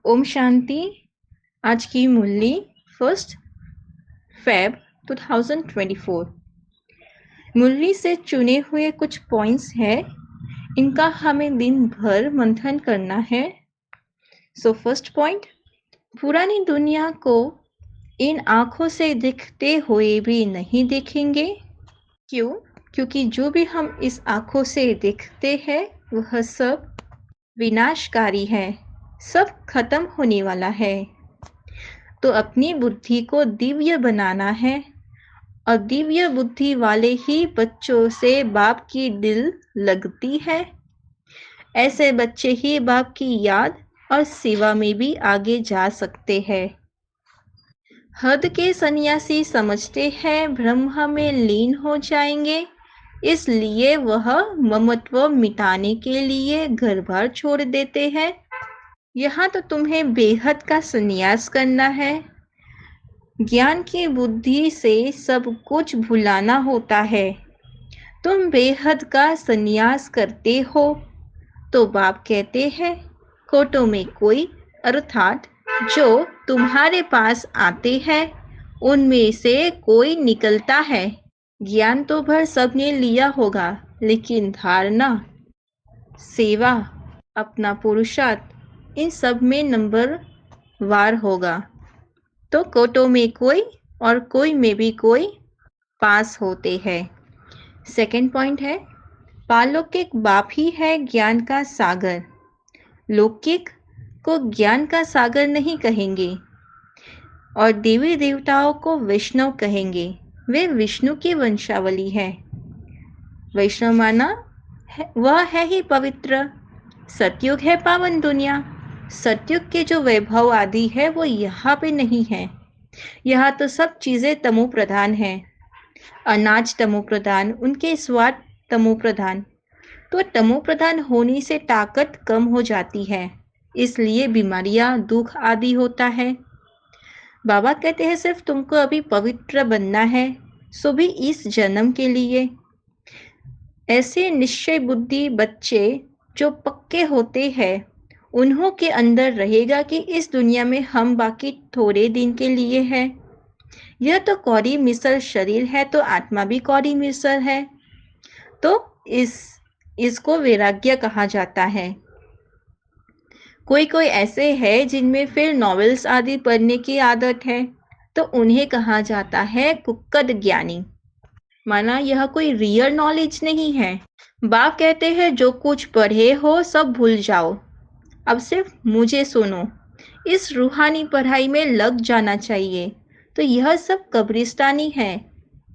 ओम शांति। आज की मुरली 1 फेब 2024। मुरली से चुने हुए कुछ पॉइंट्स है, इनका हमें दिन भर मंथन करना है। फर्स्ट पॉइंट, पुरानी दुनिया को इन आँखों से दिखते हुए भी नहीं देखेंगे। क्यों? क्योंकि जो भी हम इस आँखों से देखते हैं वह सब विनाशकारी है, सब खत्म होने वाला है। तो अपनी बुद्धि को दिव्य बनाना है और दिव्य बुद्धि वाले ही बच्चों से बाप की दिल लगती है। ऐसे बच्चे ही बाप की याद और सेवा में भी आगे जा सकते हैं। हद के सन्यासी समझते हैं ब्रह्म में लीन हो जाएंगे, इसलिए वह ममत्व मिटाने के लिए घर बार छोड़ देते हैं। यहाँ तो तुम्हें बेहद का संन्यास करना है। ज्ञान की बुद्धि से सब कुछ भुलाना होता है। तुम बेहद का संन्यास करते हो तो बाप कहते हैं कोटों में कोई, अर्थात जो तुम्हारे पास आते हैं उनमें से कोई निकलता है। ज्ञान तो भर सबने लिया होगा, लेकिन धारणा, सेवा, अपना पुरुषार्थ इन सब में नंबर वार होगा। तो कोटों में कोई और कोई में भी कोई पास होते हैं। सेकंड पॉइंट है, पारलौकिक बाप ही है ज्ञान का सागर। लौकिक को ज्ञान का सागर नहीं कहेंगे और देवी देवताओं को वैष्णव कहेंगे। वे विष्णु की वंशावली है। वैष्णव माना वह है ही पवित्र। सतयुग है पावन दुनिया। सतयुग के जो वैभव आदि है वो यहाँ पे नहीं है। यहाँ तो सब चीजें तमो प्रधान है। अनाज तमो प्रधान, उनके स्वाद तमो प्रधान। तो तमो प्रधान होने से ताकत कम हो जाती है, इसलिए बीमारियां, दुख आदि होता है। बाबा कहते हैं सिर्फ तुमको अभी पवित्र बनना है, सो भी इस जन्म के लिए। ऐसे निश्चय बुद्धि बच्चे जो पक्के होते हैं उन्हों के अंदर रहेगा कि इस दुनिया में हम बाकी थोड़े दिन के लिए हैं। यह तो कौड़ी मिसल शरीर है, तो आत्मा भी कौड़ी मिसल है। तो इसको वैराग्य कहा जाता है। कोई कोई ऐसे है जिनमें फिर नॉवेल्स आदि पढ़ने की आदत है, तो उन्हें कहा जाता है कुक्कड़ ज्ञानी। माना यह कोई रियल नॉलेज नहीं है। बाप कहते हैं जो कुछ पढ़े हो सब भूल जाओ, अब सिर्फ मुझे सुनो। इस रूहानी पढ़ाई में लग जाना चाहिए। तो यह सब कब्रिस्तानी है,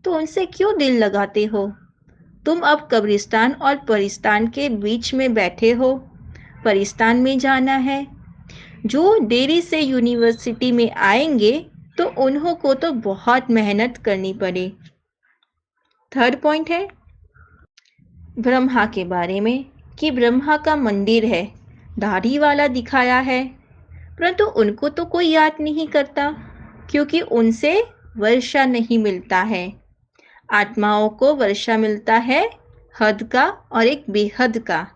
तो उनसे क्यों दिल लगाते हो? तुम अब कब्रिस्तान और परिस्तान के बीच में बैठे हो। परिस्तान में जाना है। जो देरी से यूनिवर्सिटी में आएंगे तो उन्हों को तो बहुत मेहनत करनी पड़े। थर्ड पॉइंट है ब्रह्मा के बारे में कि ब्रह्मा का मंदिर है, दाढ़ी वाला दिखाया है, परंतु उनको तो कोई याद नहीं करता क्योंकि उनसे वर्षा नहीं मिलता है। आत्माओं को वर्षा मिलता है हद का और एक बेहद का।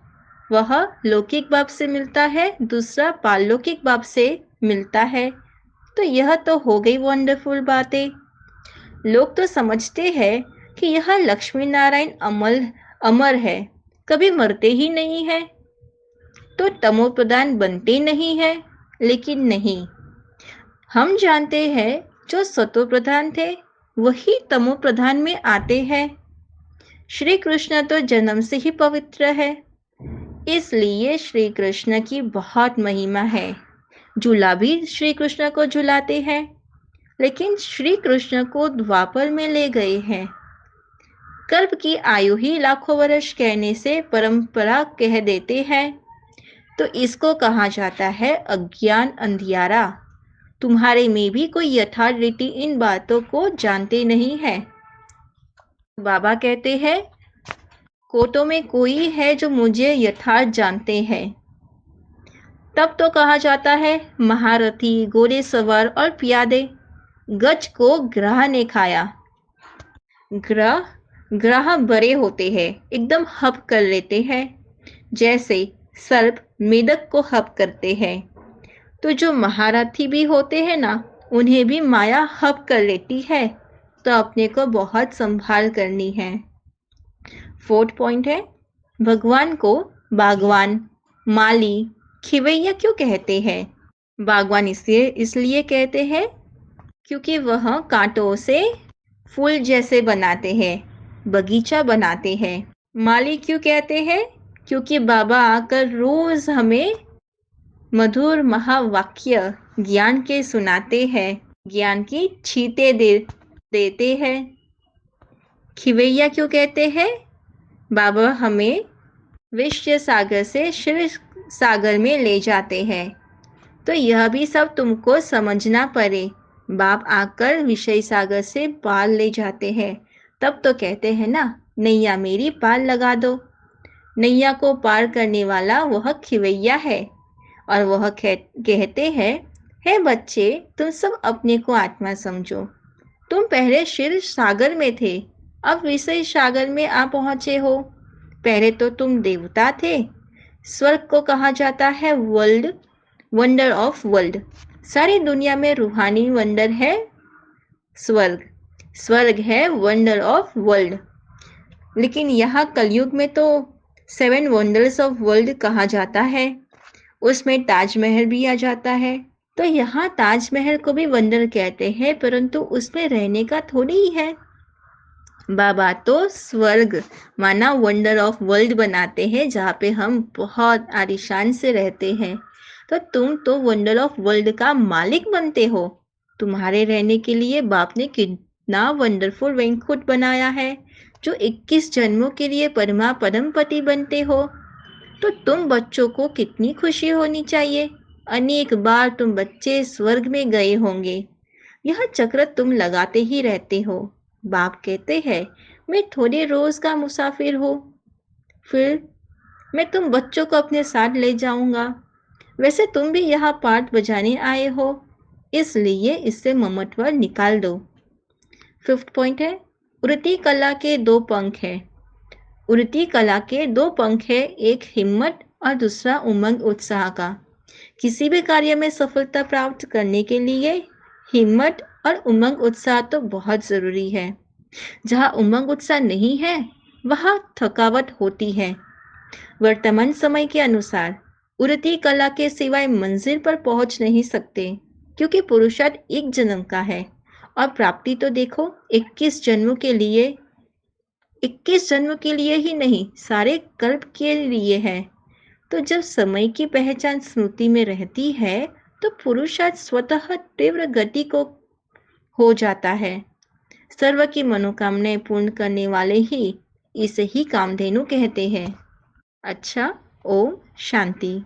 वह लौकिक बाप से मिलता है, दूसरा पारलौकिक बाप से मिलता है। तो यह तो हो गई वंडरफुल बातें। लोग तो समझते हैं कि यह लक्ष्मी नारायण अमर है, कभी मरते ही नहीं है, तो तमो प्रधान बनते नहीं है। लेकिन नहीं, हम जानते हैं जो सतो प्रधान थे वही तमो प्रधान में आते हैं। श्री कृष्ण तो जन्म से ही पवित्र है, इसलिए श्री कृष्ण की बहुत महिमा है। झूला भी श्री कृष्ण को झुलाते हैं, लेकिन श्री कृष्ण को द्वापर में ले गए हैं। कल्प की आयु ही लाखों वर्ष कहने से परंपरा कह देते हैं, तो इसको कहा जाता है अज्ञान अंधियारा। तुम्हारे में भी कोई यथार्थ रीति इन बातों को जानते नहीं है। बाबा कहते हैं कोटों में कोई है जो मुझे यथार्थ जानते हैं। तब तो कहा जाता है महारथी, घोड़े सवार और प्यादे। गज को ग्रह ने खाया। ग्रह बड़े होते हैं, एकदम हप कर लेते हैं, जैसे सर्प मेढक को हप करते हैं। तो जो महारथी भी होते हैं ना, उन्हें भी माया हब कर लेती है, तो अपने को बहुत संभाल करनी है। फोर्थ पॉइंट है, भगवान को बागवान, माली, खिवैया क्यों कहते हैं? बागवान इसलिए कहते हैं क्योंकि वह कांटों से फूल जैसे बनाते हैं, बगीचा बनाते हैं। माली क्यों कहते हैं? क्योंकि बाबा आकर रोज हमें मधुर महावाक्य ज्ञान के सुनाते हैं, ज्ञान की छींटे देते हैं। खिवैया क्यों कहते हैं? बाबा हमें विषय सागर से शिव सागर में ले जाते हैं। तो यह भी सब तुमको समझना पड़े। बाप आकर विषय सागर से पार ले जाते हैं, तब तो कहते हैं ना, नैया मेरी पार लगा दो। नैया को पार करने वाला वह खिवैया है, और वह कहते हैं, हे बच्चे, तुम सब अपने को आत्मा समझो। तुम पहले क्षीर सागर में थे, अब विषय सागर में आ पहुंचे हो। पहले तो तुम देवता थे। स्वर्ग को कहा जाता है वर्ल्ड, वंडर ऑफ वर्ल्ड। सारी दुनिया में रूहानी वंडर है स्वर्ग। स्वर्ग है वंडर ऑफ वर्ल्ड। लेकिन यहाँ कलयुग में तो 7 वंडर्स ऑफ वर्ल्ड कहा जाता है, उसमें ताजमहल भी आ जाता है। तो यहाँ ताजमहल को भी वंडर कहते हैं, परंतु उसमें रहने का थोड़ी ही है। बाबा तो स्वर्ग माना वंडर ऑफ वर्ल्ड बनाते हैं, जहाँ पे हम बहुत आलीशान से रहते हैं। तो तुम तो वंडर ऑफ वर्ल्ड का मालिक बनते हो। तुम्हारे रहने के लिए बाप ने कितना वंडरफुल वैंकुट बनाया है, जो 21 जन्मों के लिए परमपति बनते हो। तो तुम बच्चों को कितनी खुशी होनी चाहिए। अनेक बार तुम बच्चे स्वर्ग में गए होंगे। यह चक्र तुम लगाते ही रहते हो। बाप कहते हैं, मैं थोड़े रोज का मुसाफिर हूँ, फिर मैं तुम बच्चों को अपने साथ ले जाऊंगा। वैसे तुम भी यहाँ पाठ बजाने आए हो, इसलिए इससे ममत्व निकाल दो। फिफ्थ पॉइंट है, उड़ती कला के 2 पंख हैं। उड़ती कला के 2 पंख है, एक हिम्मत और दूसरा उमंग उत्साह का। किसी भी कार्य में सफलता प्राप्त करने के लिए हिम्मत और उमंग उत्साह तो बहुत जरूरी है। जहाँ उमंग उत्साह नहीं है, वहाँ थकावट होती है। वर्तमान समय के अनुसार उड़ती कला के सिवाय मंजिल पर पहुंच नहीं सकते, क्योंकि पुरुषार्थ एक जन्म का है और प्राप्ति तो देखो 21 जन्मों के लिए, 21 जन्म के लिए ही नहीं, सारे कल्प के लिए है। तो जब समय की पहचान स्मृति में रहती है, तो पुरुषार्थ स्वतः तीव्र गति को हो जाता है। सर्व की मनोकामनाएं पूर्ण करने वाले ही इसे ही कामधेनु कहते हैं। अच्छा, ओम शांति।